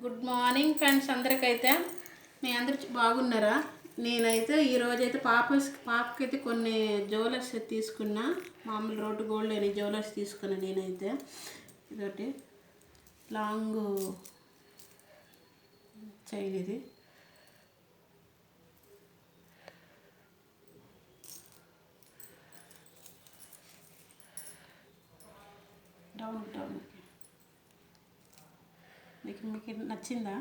Good morning friends, అందరికైతే మీ అందరు బాగున్నారా? నేనైతే ఈరోజైతే పాపకైతే కొన్ని జ్యువెలర్స్ తీసుకున్నా. మామూలు రోడ్డు గోల్డ్ అని జ్యువెలర్స్ తీసుకున్నా. నేనైతే ఇదొకటి లాంగ్ చైన్, ఇది డౌన్ డౌన్ మీకు నచ్చిందా?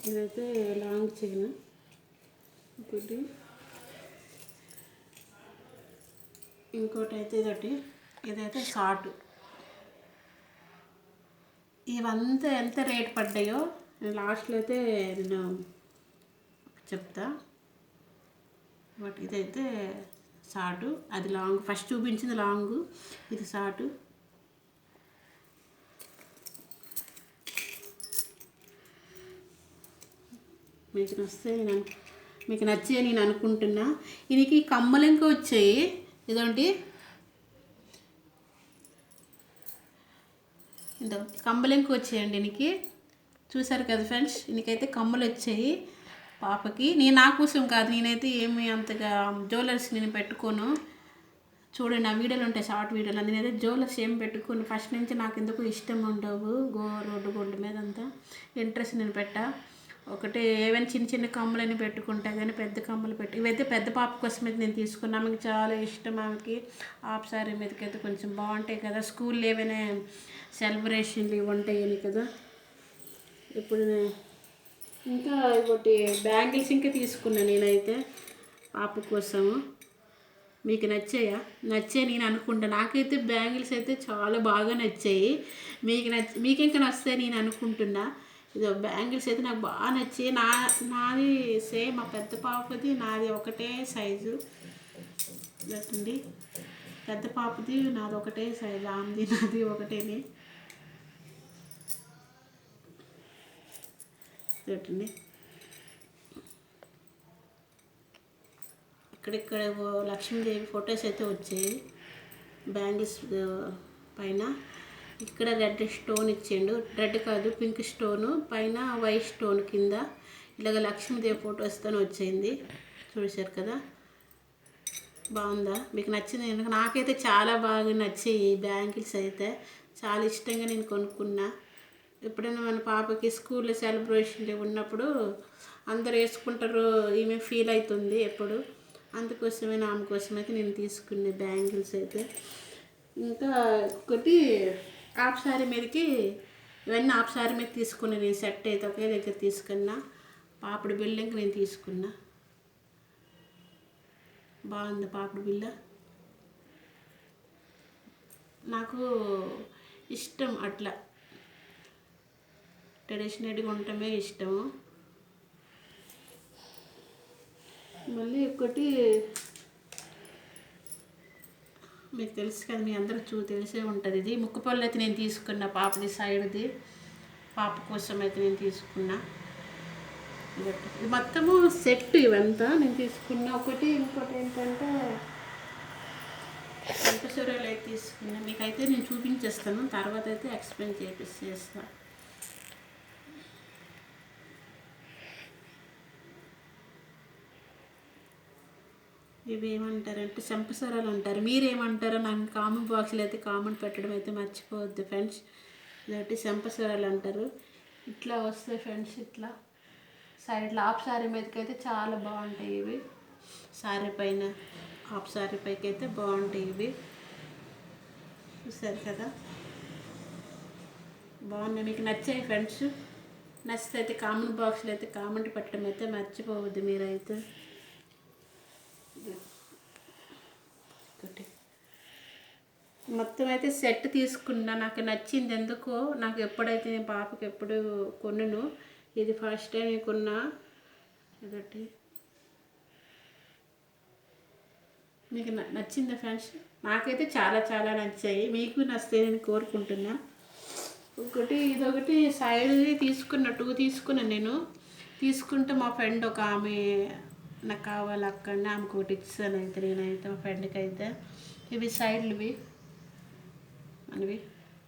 ఇదైతే లాంగ్ చైన్. ఒకటి ఇంకోటి అయితే ఇదైతే షార్ట్. ఇవంతా ఎంత రేట్ పడ్డాయో లాస్ట్లో అయితే నేను చెప్తా. బట్ ఇదైతే షార్ట్, అది లాంగ్. ఫస్ట్ చూపించింది లాంగ్, ఇది షార్ట్. మీకు నచ్చే నేను అనుకుంటున్నా. ఇది కమ్మలు ఇంకా వచ్చాయి. ఇదొకటి కమ్మలు ఇంకా వచ్చాయండి. దీనికి చూసారు కదా ఫ్రెండ్స్, దీనికైతే కమ్మలు వచ్చాయి పాపకి. నా కోసం కాదు, నేనైతే ఏమి అంతగా జ్యువెలర్స్ నేను పెట్టుకోను. చూడండి, నా వీడియోలు ఉంటాయి, షార్ట్ వీడియోలు. నేనైతే జ్యువెలర్స్ ఏం పెట్టుకోను. ఫస్ట్ నుంచి నాకు ఎందుకు ఇష్టం ఉండవు. రోడ్డు గోల్డ్ మీద అంతా ఇంట్రెస్ట్ నేను పెట్టా. ఒకటి ఏవైనా చిన్న చిన్న కమ్మలని పెట్టుకుంటా, కానీ పెద్ద కమ్మలు ఇవైతే పెద్ద పాప కోసం అయితే నేను తీసుకున్నా. ఆమెకి చాలా ఇష్టం. ఆమెకి హాఫ్ సారీ మీదకైతే కొంచెం బాగుంటాయి కదా, స్కూల్లో ఏవైనా సెలబ్రేషన్లు ఇవి ఉంటాయని కదా. ఇప్పుడు ఇంకా ఒకటి బ్యాంగిల్స్ ఇంకా తీసుకున్నా నేనైతే పాప కోసము. మీకు నచ్చాయా? నేను అనుకుంటా. నాకైతే బ్యాంగిల్స్ అయితే చాలా బాగా నచ్చాయి. మీకు ఇంకా నచ్చాయి నేను అనుకుంటున్నా. ఇదో బ్యాంగిల్స్ అయితే నాకు బాగా నచ్చాయి. నాది సేమ్ మా పెద్ద పాపది నాది ఒకటే సైజు. చూడండి, పెద్ద పాపది నాది ఒకటే సైజు, ఆమెది నాది ఒకటేనే. చూడండి, ఇక్కడిక్కడ లక్ష్మీదేవి ఫొటోస్ అయితే వచ్చాయి బ్యాంగిల్స్ పైన. ఇక్కడ రెడ్ స్టోన్ ఇచ్చిండు, రెడ్ కాదు పింక్ స్టోను, పైన వైట్ స్టోన్ కింద ఇలాగ లక్ష్మీదేవి ఫొటోస్తో వచ్చింది. చూసారు కదా, బాగుందా? మీకు నచ్చింది? నాకైతే చాలా బాగా నచ్చాయి ఈ బ్యాంగిల్స్ అయితే. చాలా ఇష్టంగా నేను కొనుక్కున్నా. ఎప్పుడైనా మన పాపకి స్కూల్లో సెలబ్రేషన్లు ఉన్నప్పుడు అందరు వేసుకుంటారు, ఈమె ఫీల్ అవుతుంది ఎప్పుడు. అందుకోసమే ఆమె కోసమైతే నేను తీసుకునే బ్యాంగిల్స్ అయితే. ఇంకా ఒకటి హాఫ్ సారీ మీదకి, ఇవన్నీ హాఫ్ సారీ మీద తీసుకున్నా నేను. సెట్ అయితే ఒకే దగ్గర తీసుకున్నా. పాపడి బిల్డింగ్ నేను తీసుకున్నా. బాగుంది పాపడి బిల్ల. నాకు ఇష్టం అట్లా ట్రెడిషనల్గా ఉండటమే ఇష్టము. మళ్ళీ ఒకటి మీకు తెలుసు కదా, మీ అందరూ తెలిసే ఉంటుంది. ఇది ముక్కుపళ్ళు అయితే నేను తీసుకున్నా పాపది సైడ్ది. పాప కోసం అయితే నేను తీసుకున్నా. ఇది మొత్తము సెట్ ఇవంతా నేను తీసుకున్నా. ఇంకోటి ఏంటంటే సంపసూరాలు అయితే తీసుకున్నా. మీకైతే నేను చూపించేస్తాను, తర్వాత అయితే ఎక్స్ప్లెయిన్ చేస్తాను. ఇవి ఏమంటారంటే చెంపసరాలు అంటారు. మీరేమంటారో నాకు కామెంట్ బాక్స్లో అయితే కామెంట్ పెట్టడం అయితే మర్చిపోవద్దు ఫ్రెండ్స్. ఇదొకటి చెంపసరాలు అంటారు. ఇట్లా వస్తాయి ఫ్రెండ్స్, ఇట్లా సైడ్లో హాఫ్ సారీ మీదకైతే చాలా బాగుంటాయి ఇవి. సారీ పైన హాఫ్ సారీ పైకి అయితే బాగుంటాయి ఇవి. చూసారు కదా, బాగున్నాయి. మీకు నచ్చాయి ఫ్రెండ్స్? నచ్చితే అయితే కామెంట్ బాక్స్లో అయితే కామెంట్ పెట్టడం అయితే మర్చిపోవద్దు మీరైతే. మొత్తం అయితే సెట్ తీసుకున్నా. నాకు నచ్చింది ఎందుకో. నాకు ఎప్పుడైతే నేను పాపకి ఎప్పుడు కొన్నాను, ఇది ఫస్ట్ టైం కొన్నా. ఇదొకటి మీకు నచ్చిందా ఫ్రెండ్స్? నాకైతే చాలా చాలా నచ్చాయి. మీకు నచ్చితే నేను కోరుకుంటున్నా. ఇదొకటి సైడ్ తీసుకున్నా, 2 తీసుకున్నాను నేను. తీసుకుంటే మా ఫ్రెండ్ ఒక ఆమె నాకు కావాలి అక్కడనే ఆమెకు ఒకటి ఇచ్చాను అయితే నేనైతే మా ఫ్రెండ్కి అయితే. ఇవి సైడ్లువి మనవి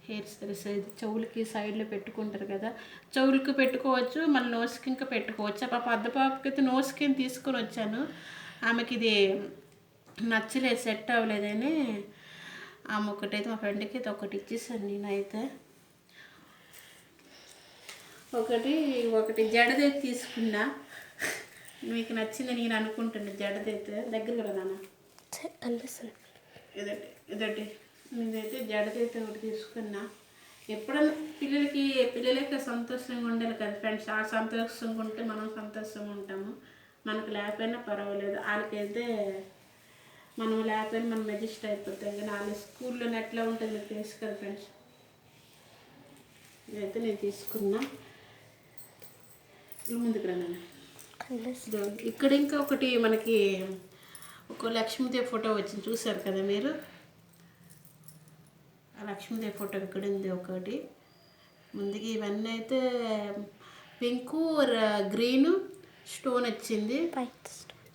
హెయిర్ స్టైల్స్ ఇది చెవులకి సైడ్లో పెట్టుకుంటారు కదా, చెవులకి పెట్టుకోవచ్చు, మళ్ళీ నోస్కి ఇంకా పెట్టుకోవచ్చు. ఆ పాప పెద్ద పాపకి అయితే నోస్కి తీసుకొని వచ్చాను, ఆమెకి ఇది నచ్చలేదు, సెట్ అవ్వలేదని ఆమె ఒకటైతే మా ఫ్రెండ్కి అయితే ఒకటి ఇచ్చేసాను నేనైతే. ఒకటి జడదైతే తీసుకున్నా, మీకు నచ్చింది నేను అనుకుంటున్నా. జడదైతే దగ్గర కదా కనిపిస్తుంది, ఇదండి నేనైతే జడదైతే ఒకటి తీసుకున్నా. ఎప్పుడన్నా పిల్లలకి సంతోషంగా ఉండాలి కదా ఫ్రెండ్స్, ఆ సంతోషంగా ఉంటే మనం సంతోషంగా ఉంటాము. మనకు లేకపోయినా పర్వాలేదు, వాళ్ళకైతే మనం లేకపోయినా మనం అడ్జస్ట్ అయిపోతాం. కానీ వాళ్ళ స్కూల్లో ఎట్లా ఉంటుంది మీకు తెలుసు కదా ఫ్రెండ్స్. ఇదైతే నేను తీసుకున్నా. ముందుకు రండి. ఇక్కడ ఇంకా ఒకటి మనకి ఒక లక్ష్మీదేవి ఫోటో వచ్చింది, చూసారు కదా మీరు. ఆ లక్ష్మీదేవి ఫోటో ఇక్కడ ఉంది ఒకటి. ముందుకి ఇవన్నీ అయితే పింకు గ్రీను స్టోన్ వచ్చింది,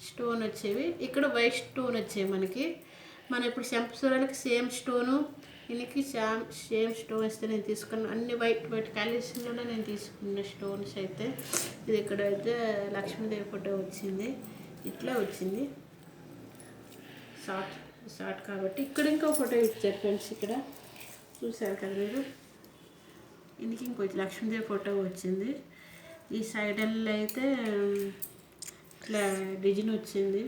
స్టోన్ వచ్చేవి. ఇక్కడ వైట్ స్టోన్ వచ్చేవి మనకి. మనం ఇప్పుడు చెంపసూరాలకి సేమ్ స్టోను, దీనికి సేమ్ స్టోన్ వస్తే నేను తీసుకున్నాను. అన్ని వైట్ కలర్స్లోనే నేను తీసుకున్న స్టోన్స్ అయితే. ఇది ఇక్కడ అయితే లక్ష్మీదేవి ఫోటో వచ్చింది, ఇట్లా వచ్చింది షార్ట్ కాబట్టి. ఇక్కడ ఇంకో ఫోటో ఇచ్చారు ఫ్రెండ్స్, ఇక్కడ చూసారు కదా మీరు. ఇందుకు ఇంకొచ్చి లక్ష్మీదేవి ఫోటో వచ్చింది. ఈ సైడ్లో అయితే ఇట్లా డిజైన్ వచ్చింది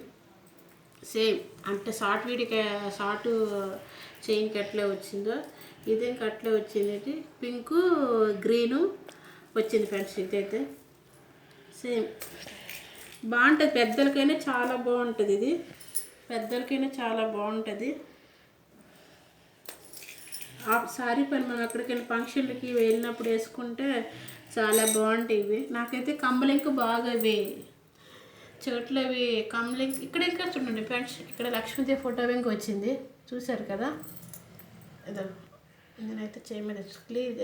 సేమ్, అంటే షార్ట్ చైన్కి ఎట్లా వచ్చిందో ఇది ఇంకా అట్లే వచ్చింది. పింకు గ్రీను వచ్చింది ఫ్రెండ్స్, ఇదైతే సేమ్ బాగుంటుంది. పెద్దలకైనా చాలా బాగుంటుంది, ఇది పెద్దలకైనా చాలా బాగుంటుంది. ఆ సారీ పని మనం ఎక్కడికైనా ఫంక్షన్లకి వెళ్ళినప్పుడు వేసుకుంటే చాలా బాగుంటాయి ఇవి. నాకైతే కమ్మలింక బాగా ఇవి చోట్ల ఇవి కమ్మలింక. ఇక్కడ ఇంకా చూడండి ఫ్రెండ్స్, ఇక్కడ లక్ష్మీదేవి ఫోటో ఇంకా వచ్చింది, చూసారు కదా. ఇదో నేనైతే చేయమని క్లియర్,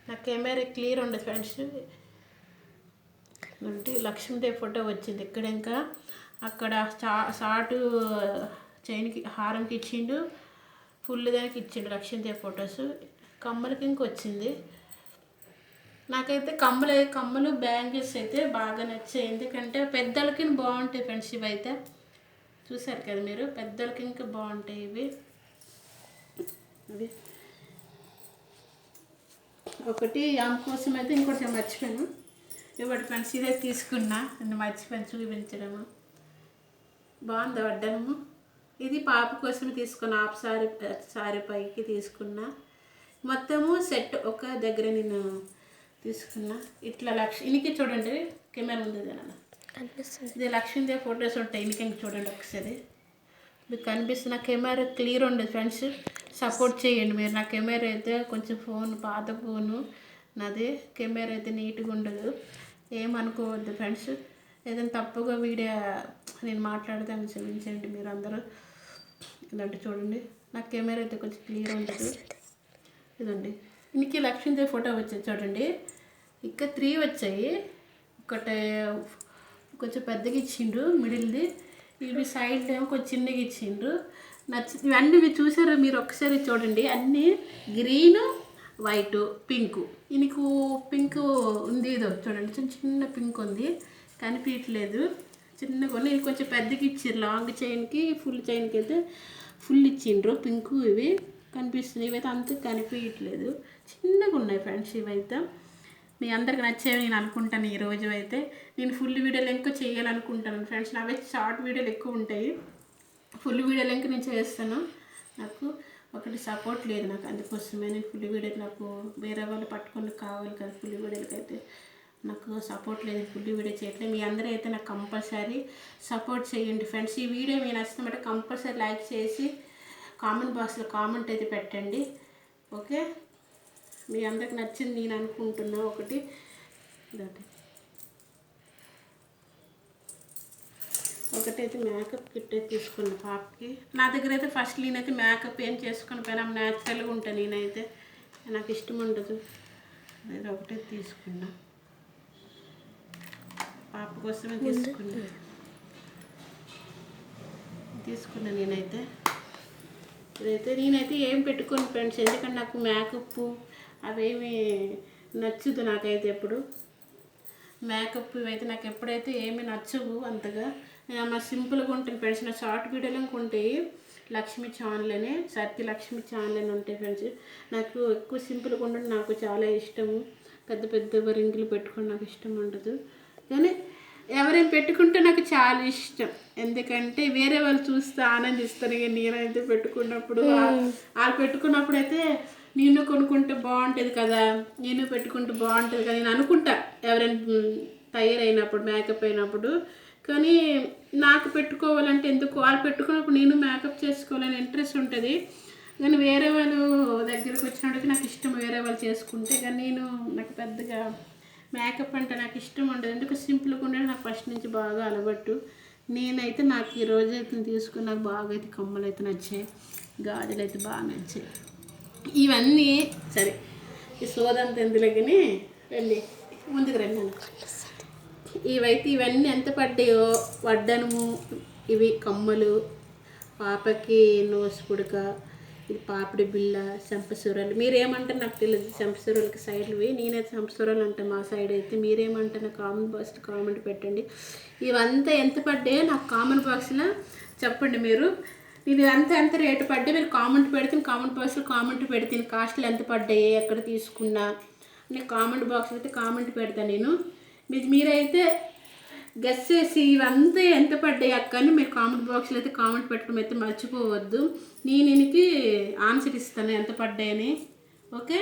నా కెమెరా క్లియర్ ఉండదు ఫ్రెండ్స్. అంటే లక్ష్మీదేవి ఫోటో వచ్చింది ఇక్కడ. ఇంకా అక్కడ షార్ట్ చైన్కి హారంకి ఇచ్చిండు, ఫుల్ దానికి ఇచ్చిండు లక్ష్మీదేవి ఫొటోస్. కమ్మలకి ఇంక వచ్చింది. నాకైతే కమ్మలు బ్యాంగిల్స్ అయితే బాగా నచ్చాయి, ఎందుకంటే పెద్దలకి బాగుంటాయి ఫ్రెండ్స్. ఇవి అయితే చూసారు కదా మీరు, పెద్దలకి ఇంకా బాగుంటాయి ఇవి. ఒకటి ఆమె కోసం అయితే ఇంకోటి మర్చిపోయాను, ఇవ్వండి ఫ్రెండ్స్. ఇదే తీసుకున్నా, నేను మర్చిపోయాను చూపించడము. బాగుంది వడ్డనము. ఇది పాప కోసం తీసుకున్నా, హాఫ్ సారీ పైకి తీసుకున్నా. మొత్తము సెట్ ఒక దగ్గర నేను తీసుకున్నా. ఇట్లా ఇనికి చూడండి, కెమెరా ఉంది కదా కనిపిస్తుంది. ఇది లక్ష్మీదేవి ఫొటోస్ ఉంటాయి, ఇనికి చూడండి ఒకసారి మీకు కనిపిస్తుంది. నా కెమెరా క్లియర్ ఉండదు ఫ్రెండ్స్, సపోర్ట్ చేయండి మీరు. నా కెమెరా అయితే కొంచెం పాత ఫోను నాది, కెమెరా అయితే నీట్గా ఉండదు, ఏమనుకోవద్దు ఫ్రెండ్స్. ఏదైనా తప్పుగా వీడియో నేను మాట్లాడితే క్షమించండి మీరు అందరూ. ఇదంటే చూడండి, నా కెమెరా అయితే కొంచెం క్లియర్ ఉండదు. ఇదండి ఇందుకే లక్ష్మీదేవి ఫోటో వచ్చేది చూడండి. ఇక్కడ 3 వచ్చాయి, ఒకటి కొంచెం పెద్దగా ఇచ్చిండ్రు మిడిల్ది, ఇవి సైడ్ ఏమో కొంచెం చిన్నగా ఇచ్చిండ్రు. ఇవన్నీ మీరు చూసారో మీరు ఒకసారి చూడండి. అన్నీ గ్రీను వైటు పింకు. ఇందుకు పింక్ ఉంది, ఇదో చూడండి చిన్న పింక్ ఉంది, కనిపించట్లేదు, చిన్నగా ఉన్నాయి. ఇది కొంచెం పెద్దగా ఇచ్చారు, లాంగ్ చైన్కి ఫుల్ చైన్కి అయితే ఫుల్ ఇచ్చిండ్రు పింకు. ఇవి కనిపిస్తున్నాయి, ఇవైతే అంత కనిపించట్లేదు, చిన్నగా ఉన్నాయి ఫ్రెండ్స్. ఇవైతే మీ అందరికి నచ్చేవి నేను అనుకుంటాను. ఈరోజు అయితే నేను ఫుల్ వీడియోలు ఇంకా చేయాలనుకుంటాను ఫ్రెండ్స్. నావే షార్ట్ వీడియోలు ఎక్కువ ఉంటాయి, ఫుల్ వీడియోలు ఇంకా నేను చేస్తాను. నాకు ఒకటి సపోర్ట్ లేదు నాకు, అందుకోసమే నేను ఫుల్ వీడియో, నాకు వేరే వాళ్ళు పట్టుకొని కావాలి కదా ఫుల్ వీడియోలకి, అయితే నాకు సపోర్ట్ లేదు, ఫుల్ వీడియో చేయట్లేదు. మీ అందరూ అయితే నాకు కంపల్సరీ సపోర్ట్ చేయండి ఫ్రెండ్స్. ఈ వీడియో మీకు నచ్చితే కంపల్సరీ లైక్ చేసి కామెంట్ బాక్స్లో కామెంట్ అయితే పెట్టండి, ఓకే. మీ అందరికి నచ్చింది నేను అనుకుంటున్నా. ఒకటైతే మేకప్ కిట్ అయితే తీసుకున్నా పాపకి. నా దగ్గర అయితే ఫస్ట్ నేనైతే మేకప్ ఏం చేసుకుని పోయినా న్యాచురల్గా ఉంటాను నేనైతే, నాకు ఇష్టం ఉండదు. నేను ఒకటే తీసుకున్నా, పాప కోసమే తీసుకున్నా నేనైతే. ఇప్పుడైతే నేనైతే ఏం పెట్టుకోను ఫ్రెండ్స్, ఎందుకంటే నాకు మేకప్ అవేమి నచ్చదు. నాకైతే ఎప్పుడు మేకప్ ఇవైతే నాకు ఎప్పుడైతే ఏమీ నచ్చవు అంతగా. నేను సింపుల్గా ఉంటాను ఫ్రెండ్స్. నా షార్ట్ వీడియోలు ఉంటాయి లక్ష్మి ఛానల్ అని, సత్య లక్ష్మి ఛానల్ అని ఉంటాయి ఫ్రెండ్స్. నాకు ఎక్కువ సింపుల్గా ఉండడం నాకు చాలా ఇష్టము. పెద్ద పెద్ద రింగులు పెట్టుకోవడం నాకు ఇష్టం ఉండదు. కానీ ఎవరైనా పెట్టుకుంటే నాకు చాలా ఇష్టం, ఎందుకంటే వేరే వాళ్ళు చూస్తే ఆనందిస్తారు. ఇక నేనైతే పెట్టుకున్నప్పుడు వాళ్ళు పెట్టుకున్నప్పుడు అయితే నేను కొనుక్కుంటే బాగుంటుంది కదా, నేను పెట్టుకుంటే బాగుంటుంది కదా నేను అనుకుంటా ఎవరైనా తయారైనప్పుడు, మేకప్ అయినప్పుడు. కానీ నాకు పెట్టుకోవాలంటే ఎందుకు, వాళ్ళు పెట్టుకున్నప్పుడు నేను మేకప్ చేసుకోవాలని ఇంట్రెస్ట్ ఉంటుంది. కానీ వేరే వాళ్ళు దగ్గరికి వచ్చినప్పటికీ నాకు ఇష్టం వేరే వాళ్ళు చేసుకుంటే. కానీ నాకు పెద్దగా మేకప్ అంటే నాకు ఇష్టం ఉండదు, ఎందుకు సింపుల్గా ఉండేది నాకు ఫస్ట్ నుంచి బాగా అలవాటు. నేనైతే నాకు ఈరోజు అయితే తీసుకుని నాకు బాగా అయితే కమ్మలు అయితే నచ్చాయి, గాజులు అయితే బాగా నచ్చాయి. ఇవన్నీ సరే, ఈ సోదంత ఎందులో కానీ రండి ముందుకు రండి. ఇవన్నీ ఎంత పడ్డాయో వడ్డనము, ఇవి కమ్మలు, పాపకి నోస్ పుడక, ఇది పాపిడి బిళ్ళ, చెంపసూరలు. మీరేమంటారు నాకు తెలియదు, చెంపసూరలకి సైడ్లువి, నేనైతే చెంపసూరలు అంటే మా సైడ్ అయితే. మీరేమంటారు నాకు కామెంట్ పెట్టండి. ఇవంతా ఎంత పడ్డాయో నాకు కామెంట్ బాక్స్లో చెప్పండి. మీరు ఇది ఎంత రేటు పడ్డాయి మీరు కామెంట్ పెడితే కామెంట్ బాక్స్లో కామెంట్ పెడితే కాస్ట్లు ఎంత పడ్డాయి, ఎక్కడ తీసుకున్నా నేను కామెంట్ బాక్స్లో అయితే కామెంట్ పెడతాను నేను. మీరైతే గెస్ చేసి ఇవంతా ఎంత పడ్డాయి అక్క అని మీరు కామెంట్ బాక్స్లో అయితే కామెంట్ పెట్టడం అయితే మర్చిపోవద్దు. నేను దీనికి ఆన్సర్ ఇస్తాను ఎంత పడ్డాయని. ఓకే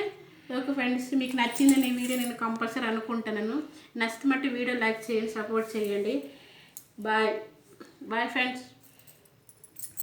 ఫ్రెండ్స్, మీకు నచ్చిందని ఈ వీడియో నేను కంపల్సరీ అనుకుంటున్నాను. నచ్చితే మట్టి వీడియో లైక్ చేయండి, సపోర్ట్ చేయండి. Bye friends.